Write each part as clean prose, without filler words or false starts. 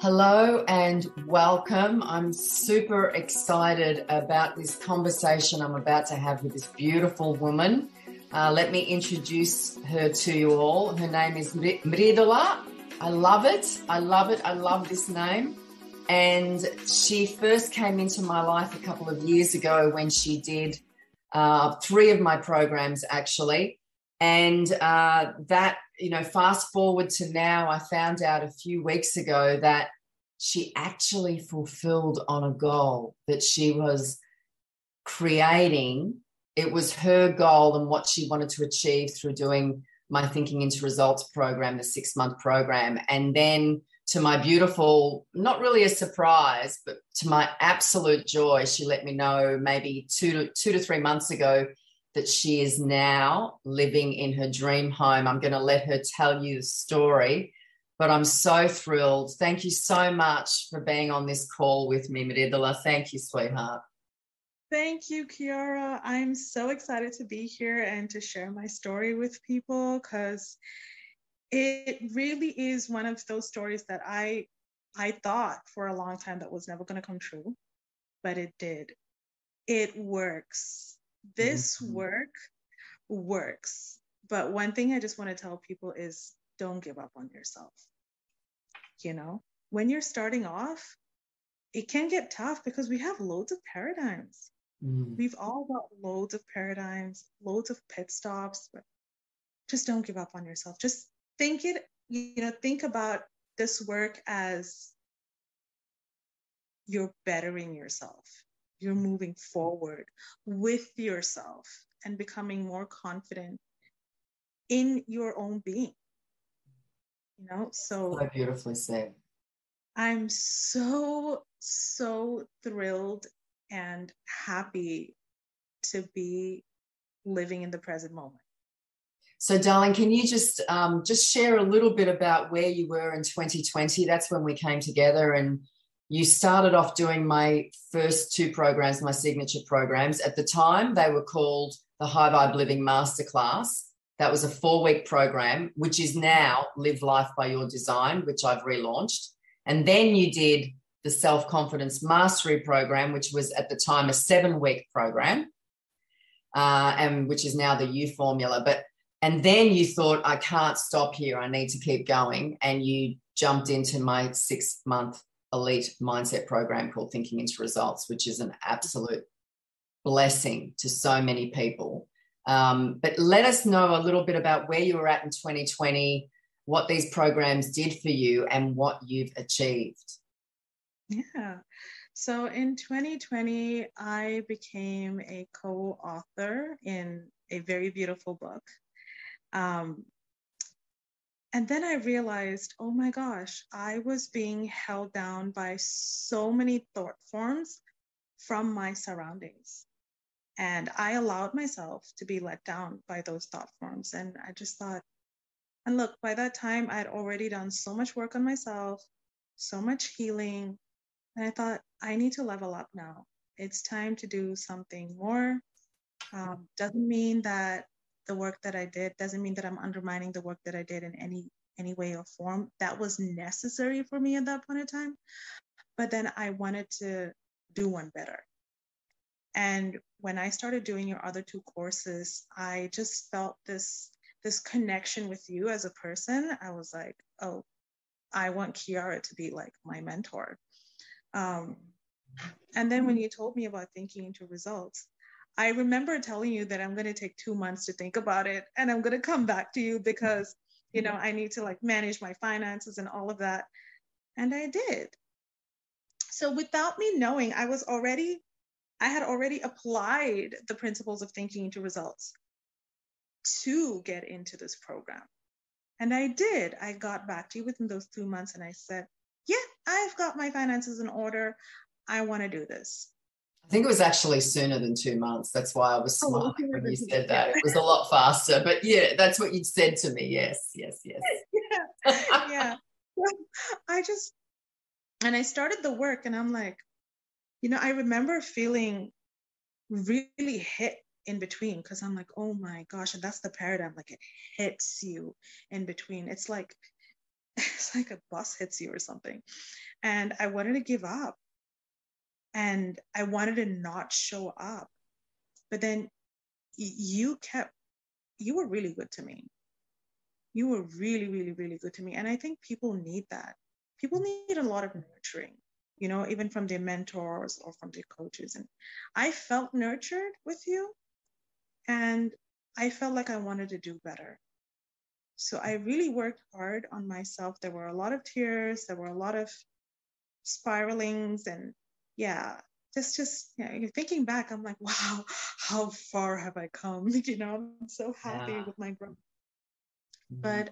Hello and welcome. I'm super excited about this conversation I'm about to have with this beautiful woman. Let me introduce her to you all. Her name is Mridula. I love it. I love it. I love this name. And she first came into my life a couple of years ago when she did 3 of my programs, actually. And fast forward to now, I found out a few weeks ago that she actually fulfilled on a goal that she was creating. It was her goal and what she wanted to achieve through doing my Thinking into Results program, the 6-month program. And then to my beautiful, not really a surprise, but to my absolute joy, she let me know maybe two to 3 months ago that she is now living in her dream home. I'm going to let her tell you the story, but I'm so thrilled. Thank you so much for being on this call with me, Mridula. Thank you, sweetheart. Thank you, Kiara. I'm so excited to be here and to share my story with people because it really is one of those stories that I thought for a long time that was never going to come true, but it did. It works. This work works. But one thing I just want to tell people is don't give up on yourself. You know, when you're starting off, it can get tough because we have loads of paradigms. We've all got loads of paradigms, loads of pit stops, but just don't give up on yourself. Just think about this work as you're bettering yourself. You're moving forward with yourself and becoming more confident in your own being. So beautifully said. I'm so thrilled and happy to be living in the present moment. So, darling, can you just share a little bit about where you were in 2020? That's when we came together, and you started off doing my first 2 programs, my signature programs. At the time, they were called the High Vibe Living Masterclass. That was a 4-week program, which is now Live Life by Your Design, which I've relaunched. And then you did the Self-Confidence Mastery program, which was at the time a 7-week program, and which is now the U formula. And then you thought, I can't stop here. I need to keep going. And you jumped into my 6-month elite mindset program called Thinking into Results, which is an absolute blessing to so many people. But let us know a little bit about where you were at in 2020, what these programs did for you and what you've achieved. Yeah. So in 2020, I became a co-author in a very beautiful book. And then I realized, oh my gosh, I was being held down by so many thought forms from my surroundings. And I allowed myself to be let down by those thought forms. And I just thought, and look, by that time, I had already done so much work on myself, so much healing. And I thought, I need to level up now. It's time to do something more. Doesn't mean that the work that I did, doesn't mean that I'm undermining the work that I did in any way or form. That was necessary for me at that point in time. But then I wanted to do one better. And when I started doing your other 2 courses, I just felt this connection with you as a person. I was like, oh, I want Kiara to be like my mentor. And then when you told me about Thinking into Results, I remember telling you that I'm going to take 2 months to think about it. And I'm going to come back to you because, I need to manage my finances and all of that. And I did. So without me knowing, I had already applied the principles of Thinking into Results to get into this program. And I did. I got back to you within those 2 months and I said, yeah, I've got my finances in order. I want to do this. I think it was actually sooner than 2 months. That's why I was smiling when you said that. It was a lot faster. But yeah, that's what you said to me. Yes. Yeah. I started the work and I'm like, I remember feeling really hit in between because I'm like, oh my gosh, and that's the paradigm. Like it hits you in between. It's like it's like a bus hits you or something. And I wanted to give up. And I wanted to not show up. But then you were really good to me. You were really, really, really good to me. And I think people need that. People need a lot of nurturing, even from their mentors or from their coaches. And I felt nurtured with you. And I felt like I wanted to do better. So I really worked hard on myself. There were a lot of tears. There were a lot of spiralings. And yeah, thinking back, I'm like, wow, how far have I come? I'm so happy with my growth. But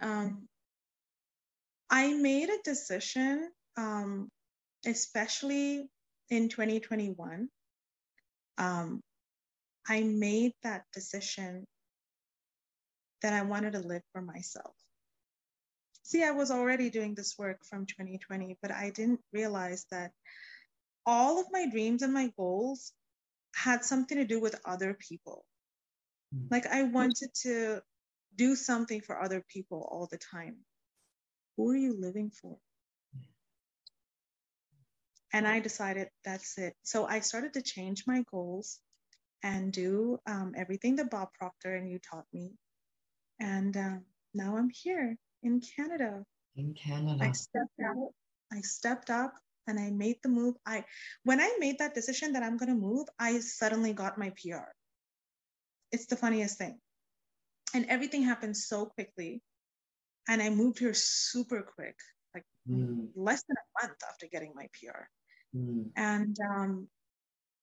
I made a decision, especially in 2021. I made that decision that I wanted to live for myself. See, I was already doing this work from 2020, but I didn't realize that all of my dreams and my goals had something to do with other people. Like I wanted to do something for other people all the time. Who are you living for? And I decided that's it. So I started to change my goals and do everything that Bob Proctor and you taught me. And now I'm here in Canada. In Canada. I stepped up and I made the move. When I made that decision that I'm going to move, I suddenly got my PR. It's the funniest thing. And everything happened so quickly. And I moved here super quick, like less than a month after getting my PR. And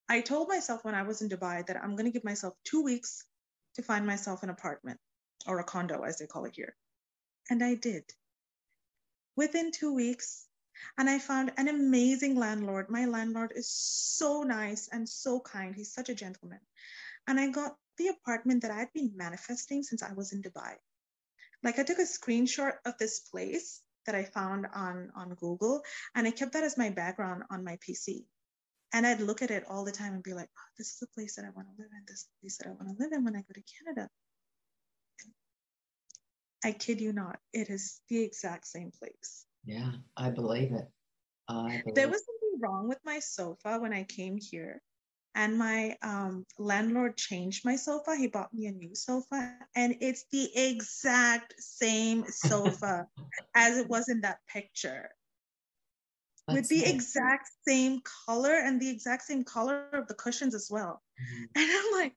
I told myself when I was in Dubai that I'm going to give myself 2 weeks to find myself an apartment or a condo, as they call it here. And I did. Within 2 weeks, and I found an amazing landlord. My landlord is so nice and so kind. He's such a gentleman. And I got the apartment that I'd been manifesting since I was in Dubai. Like I took a screenshot of this place that I found on Google, and I kept that as my background on my PC. And I'd look at it all the time and be like, oh, this is the place that I want to live in. This is the place that I want to live in when I go to Canada. I kid you not, it is the exact same place. Yeah, I believe it. There was something wrong with my sofa when I came here. And my landlord changed my sofa. He bought me a new sofa. And it's the exact same sofa as it was in that picture. With the exact same color and the exact same color of the cushions as well. And I'm like,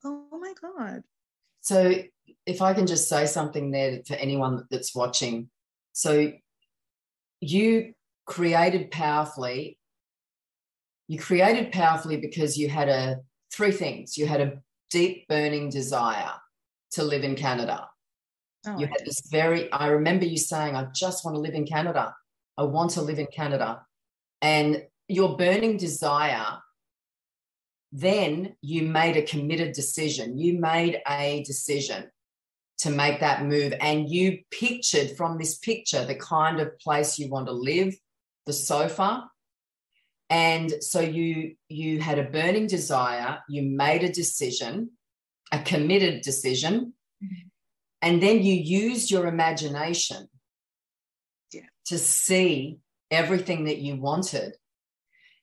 oh my God. So if I can just say something there for anyone that's watching. So you created powerfully because you had three things. You had a deep burning desire to live in Canada. You had this I remember you saying, I just want to live in Canada. I want to live in Canada. And your burning desire, then you made a committed decision. You made a decision to make that move. And you pictured from this picture the kind of place you want to live, the sofa. And so you had a burning desire, you made a decision, a committed decision, and then you used your imagination to see everything that you wanted.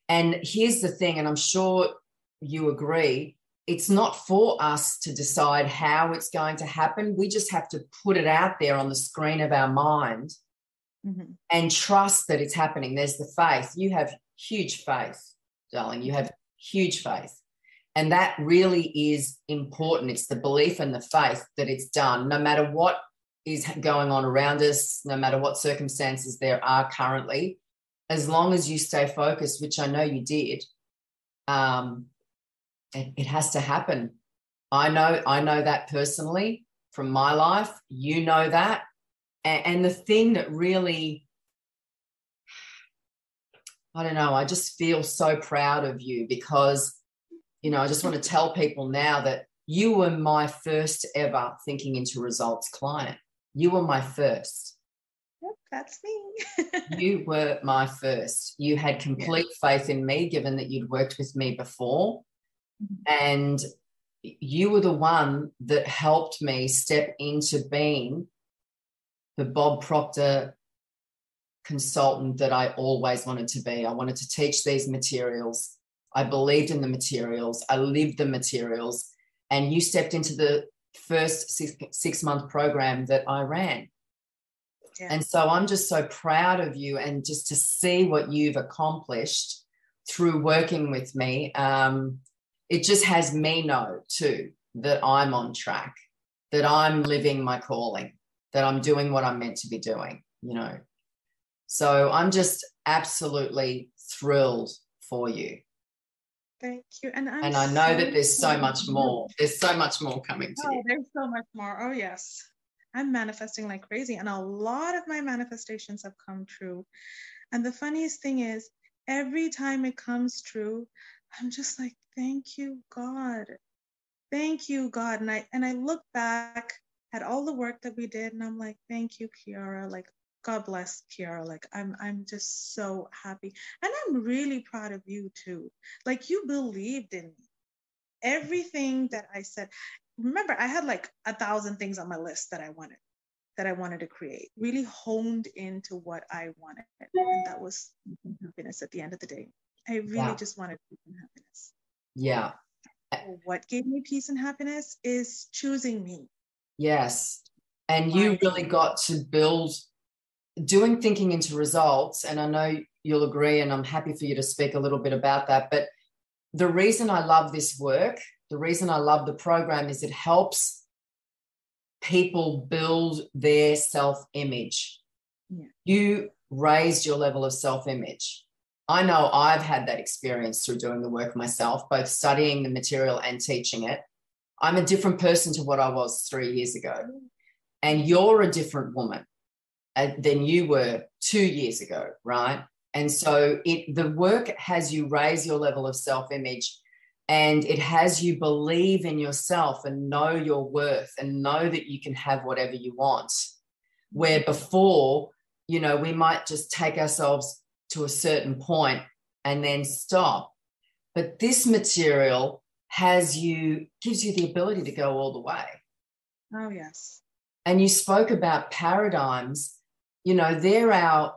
And here's the thing, and I'm sure you agree, it's not for us to decide how it's going to happen. We just have to put it out there on the screen of our mind and trust that it's happening. There's the faith. You have huge faith, darling. You have huge faith. And that really is important. It's the belief and the faith that it's done, no matter what is going on around us, no matter what circumstances there are currently, as long as you stay focused, which I know you did, it has to happen. I know that personally from my life. You know that. And the thing that really, I don't know, I just feel so proud of you because, I just want to tell people now that you were my first ever thinking into results client. You were my first. Yep, that's me. You were my first. You had complete faith in me, given that you'd worked with me before. And you were the one that helped me step into being the Bob Proctor consultant that I always wanted to be. I wanted to teach these materials. I believed in the materials. I lived the materials. And you stepped into the first six-month program that I ran. Yeah. And so I'm just so proud of you, and just to see what you've accomplished through working with me, it just has me know too that I'm on track, that I'm living my calling, that I'm doing what I'm meant to be doing, you know. So I'm just absolutely thrilled for you. Thank you. And I know that there's so much more. There's so much more coming to you. There's so much more. Oh, yes. I'm manifesting like crazy. And a lot of my manifestations have come true. And the funniest thing is, every time it comes true, I'm just like, thank you, God. Thank you, God. And I look back at all the work that we did, and I'm like, thank you, Kiara. Like, God bless Kiara. Like, I'm just so happy. And I'm really proud of you too. Like, you believed in me. Everything that I said. Remember, I had like 1,000 things on my list that I wanted to create, really honed into what I wanted. And that was happiness at the end of the day. I really just wanted peace and happiness. Yeah. What gave me peace and happiness is choosing me. Yes. And you really got to build, doing thinking into results. And I know you'll agree, and I'm happy for you to speak a little bit about that. But the reason I love this work, the reason I love the program, is it helps people build their self-image. Yeah. You raised your level of self-image. I know I've had that experience through doing the work myself, both studying the material and teaching it. I'm a different person to what I was 3 years ago. And you're a different woman than you were 2 years ago, right? And so the work has you raise your level of self-image, and it has you believe in yourself and know your worth and know that you can have whatever you want. Where before, you know, we might just take ourselves to a certain point and then stop. But this material gives you the ability to go all the way. Oh, yes. And you spoke about paradigms. You know, they're our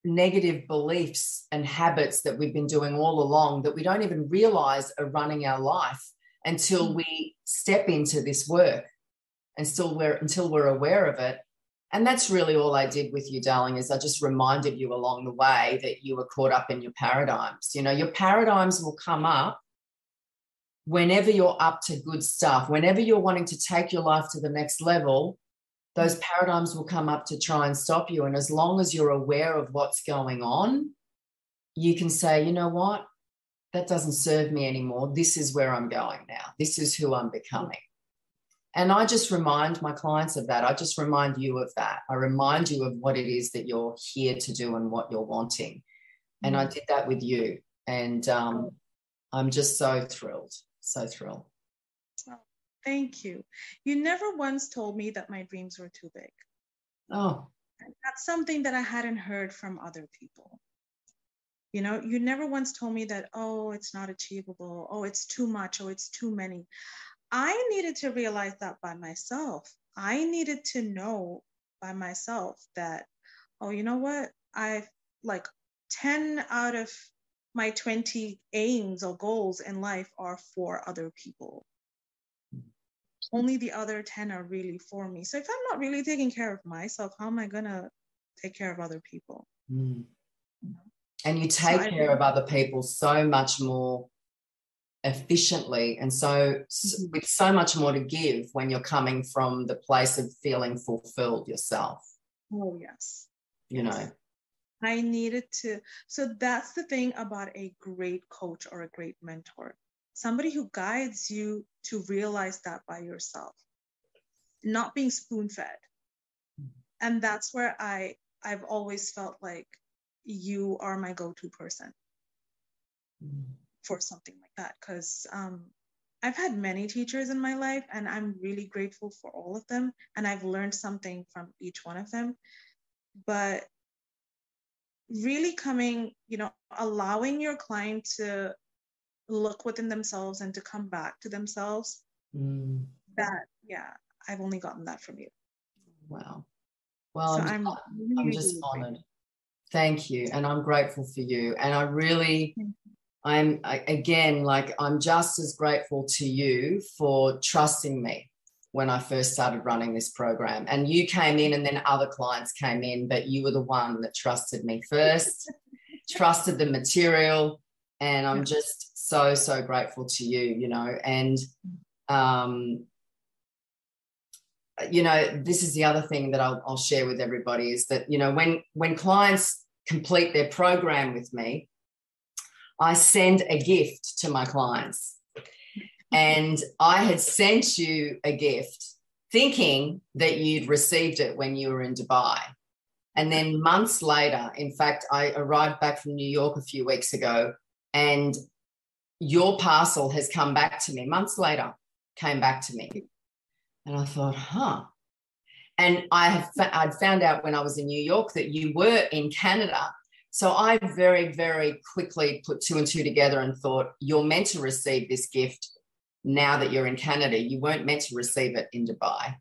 negative beliefs and habits that we've been doing all along that we don't even realize are running our life until we step into this work, and until we're aware of it. And that's really all I did with you, darling, is I just reminded you along the way that you were caught up in your paradigms. You know, your paradigms will come up whenever you're up to good stuff, whenever you're wanting to take your life to the next level. Those paradigms will come up to try and stop you. And as long as you're aware of what's going on, you can say, you know what, that doesn't serve me anymore. This is where I'm going now. This is who I'm becoming. And I just remind my clients of that. I just remind you of that. I remind you of what it is that you're here to do and what you're wanting. And I did that with you. And I'm just so thrilled, so thrilled. Thank you. You never once told me that my dreams were too big. Oh. That's something that I hadn't heard from other people. You know, you never once told me that, oh, it's not achievable. Oh, it's too much. Oh, it's too many. I needed to realize that by myself. I needed to know by myself that, oh, you know what? I've like 10 out of my 20 aims or goals in life are for other people. Only the other 10 are really for me. So if I'm not really taking care of myself, how am I going to take care of other people? Mm. And you take care of other people so much more efficiently, and so with so much more to give when you're coming from the place of feeling fulfilled yourself. Oh, yes. You know. I needed to. So that's the thing about a great coach or a great mentor. Somebody who guides you to realize that by yourself, not being spoon-fed. And that's where I've always felt like you are my go-to person for something like that. Because I've had many teachers in my life, and I'm really grateful for all of them. And I've learned something from each one of them. But really allowing your client to look within themselves and to come back to themselves. I've only gotten that from you. Wow. Well, So I'm I'm really, just really honored. grateful. Thank you. And I'm grateful for you. And again, like, I'm just as grateful to you for trusting me when I first started running this program. And you came in and then other clients came in, but you were the one that trusted me first, trusted the material. And I'm just so, so grateful to you, you know. And, you know, this is the other thing that I'll share with everybody is that, you know, when clients complete their program with me, I send a gift to my clients. And I had sent you a gift thinking that you'd received it when you were in Dubai. And then months later, in fact, I arrived back from New York a few weeks ago, and your parcel has come back to me. Months later, came back to me. And I thought, huh. And I'd found out when I was in New York that you were in Canada. So I very, very quickly put two and two together and thought, you're meant to receive this gift now that you're in Canada. You weren't meant to receive it in Dubai.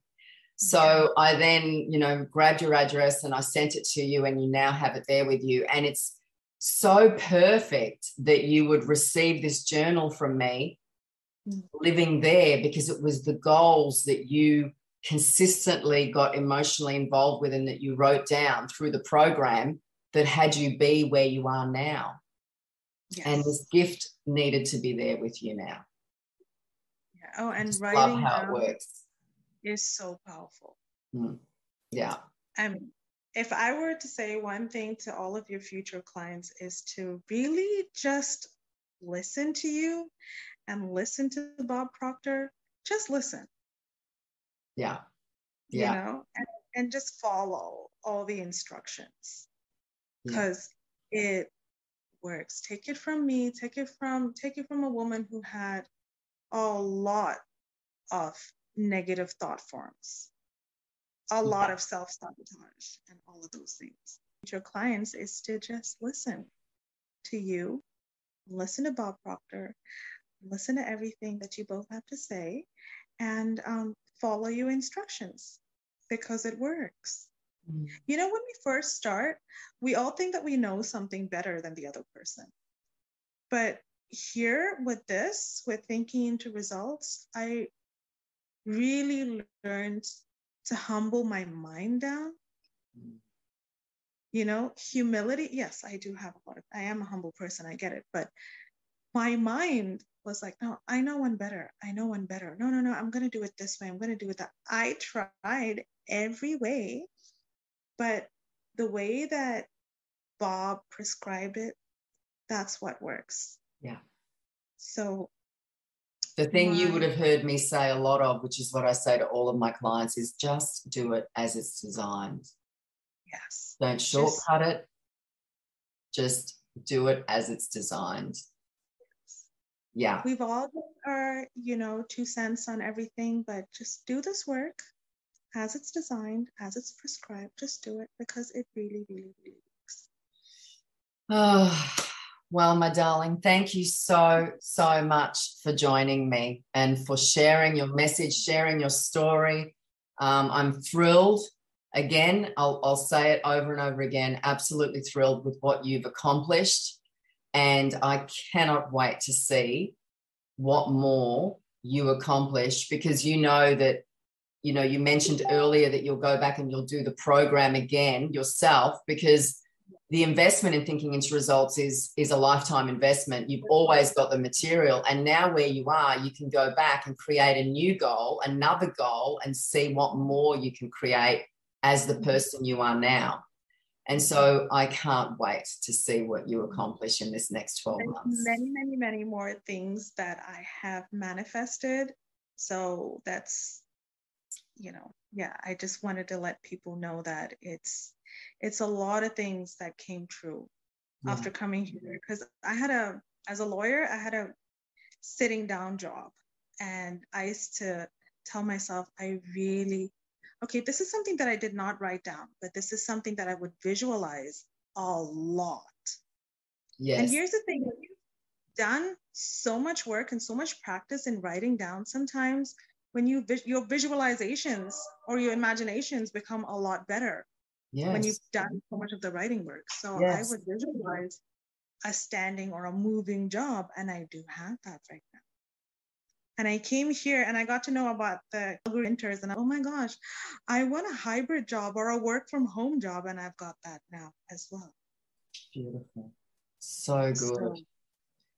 So I then, you know, grabbed your address and I sent it to you, and you now have it there with you. And it's so perfect that you would receive this journal from me living there, because it was the goals that you consistently got emotionally involved with and that you wrote down through the program that had you be where you are now. Yes. And this gift needed to be there with you now. Yeah. Oh, and I writing love how down it works. Is so powerful. Yeah. If I were to say one thing to all of your future clients is to really just listen to you and listen to Bob Proctor. Just listen. Yeah. You know, and just follow all the instructions, because it works. Take it from me. Take it from a woman who had a lot of negative thought forms, a lot of self-sabotage, and all of those things. Your clients is to just listen to you, listen to Bob Proctor, listen to everything that you both have to say, and follow your instructions, because it works. You know, when we first start, we all think that we know something better than the other person. But here with thinking into results, I really learned to humble my mind down. You know, humility. Yes, I am a humble person. I get it. But my mind was like, no, I know one better. No, I'm going to do it this way. I'm going to do it that. I tried every way, but the way that Bob prescribed it, that's what works. Yeah. So the thing you would have heard me say a lot of, which is what I say to all of my clients, is just do it as it's designed. Yes. Don't shortcut it. Just do it as it's designed. Yeah. We've all got our, 2 cents on everything, but just do this work as it's designed, as it's prescribed. Just do it, because it really, really, really works. Oh, well, my darling, thank you so, so much for joining me and for sharing your message, sharing your story. I'm thrilled. Again, I'll say it over and over again, absolutely thrilled with what you've accomplished. And I cannot wait to see what more you accomplish, because you know that, you mentioned earlier that you'll go back and you'll do the program again yourself, because the investment in thinking into results is a lifetime investment. You've always got the material, and now where you are, you can go back and create a new goal, another goal, and see what more you can create as the person you are now. And so I can't wait to see what you accomplish in this next 12 months. Many, many, many more things that I have manifested. So that's, I just wanted to let people know that it's a lot of things that came true after coming here. Because as a lawyer, I had a sitting down job, and I used to tell myself, this is something that I did not write down, but this is something that I would visualize a lot. Yes. And here's the thing, when you've done so much work and so much practice in writing down, sometimes when your visualizations or your imaginations become a lot better. when you've Yes. done so much of the writing work. So I Yes. would visualize a standing or a moving job, and I do have that right now. And I came here and I got to know about the printers, and oh my gosh, I want a hybrid job or a work from home job, and I've got that now as well. Beautiful. So good. So,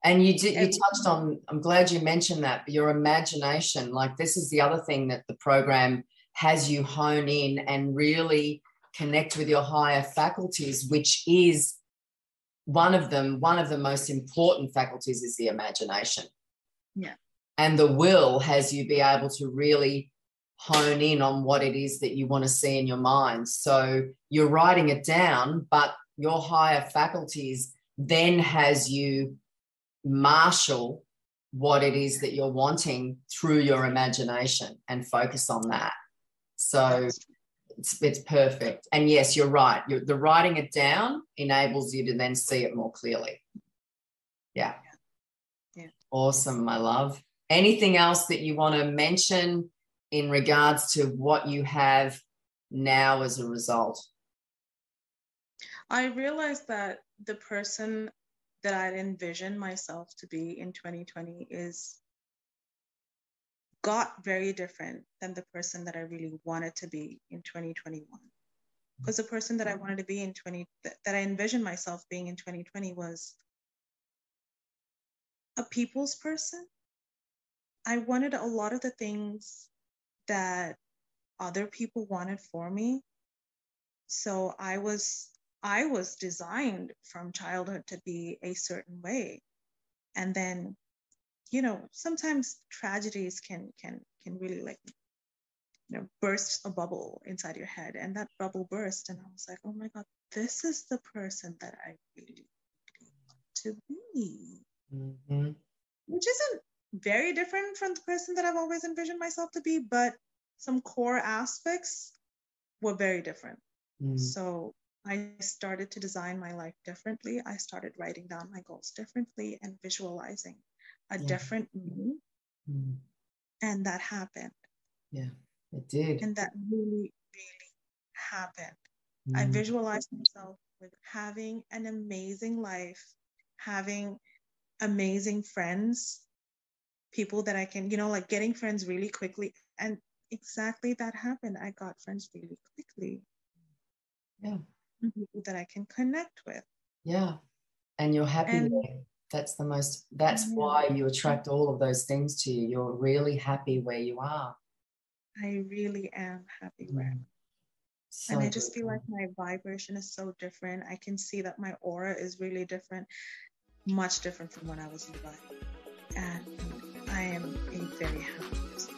and you touched on, I'm glad you mentioned that, but your imagination, like this is the other thing that the program has you hone in and really connect with your higher faculties, which is one of the most important faculties is the imagination. Yeah. And the will has you be able to really hone in on what it is that you want to see in your mind. So you're writing it down, but your higher faculties then has you marshal what it is that you're wanting through your imagination and focus on that. So it's perfect. And yes, you're right. The writing it down enables you to then see it more clearly. Yeah. Awesome, my love. Anything else that you want to mention in regards to what you have now as a result? I realized that the person that I'd envisioned myself to be in 2020 got very different than the person that I really wanted to be in 2021. Because the person that I wanted to be that I envisioned myself being in 2020 was a people's person. I wanted a lot of the things that other people wanted for me. So I was designed from childhood to be a certain way. And then, sometimes tragedies can really burst a bubble inside your head, and that bubble burst. And I was like, oh my God, this is the person that I really want to be. Mm-hmm. Which isn't very different from the person that I've always envisioned myself to be, but some core aspects were very different. So I started to design my life differently. I started writing down my goals differently and visualizing a different me. And that happened. Yeah, it did. And that really, really happened. I visualized myself with having an amazing life, having amazing friends, people that I can, getting friends really quickly. And exactly that happened. I got friends really quickly. Yeah. People that I can connect with. Yeah. And you're happy there. That's why you attract all of those things to you. You're really happy where you are. I really am happy where I am. So and I just feel like my vibration is so different. I can see that my aura is really different, much different from when I was in Dubai. And I am a very happy person.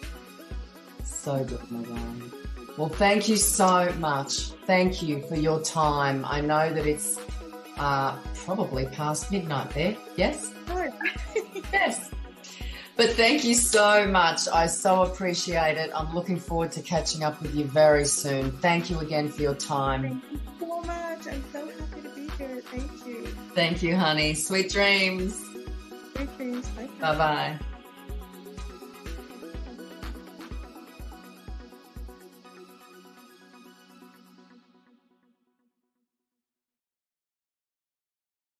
So good, my darling. Well, thank you so much. Thank you for your time. I know that it's probably past midnight there. Yes? Yes. But thank you so much. I so appreciate it. I'm looking forward to catching up with you very soon. Thank you again for your time. Thank you so much. I'm so happy to be here. Thank you. Thank you, honey. Sweet dreams. Sweet dreams. Bye. Bye-bye.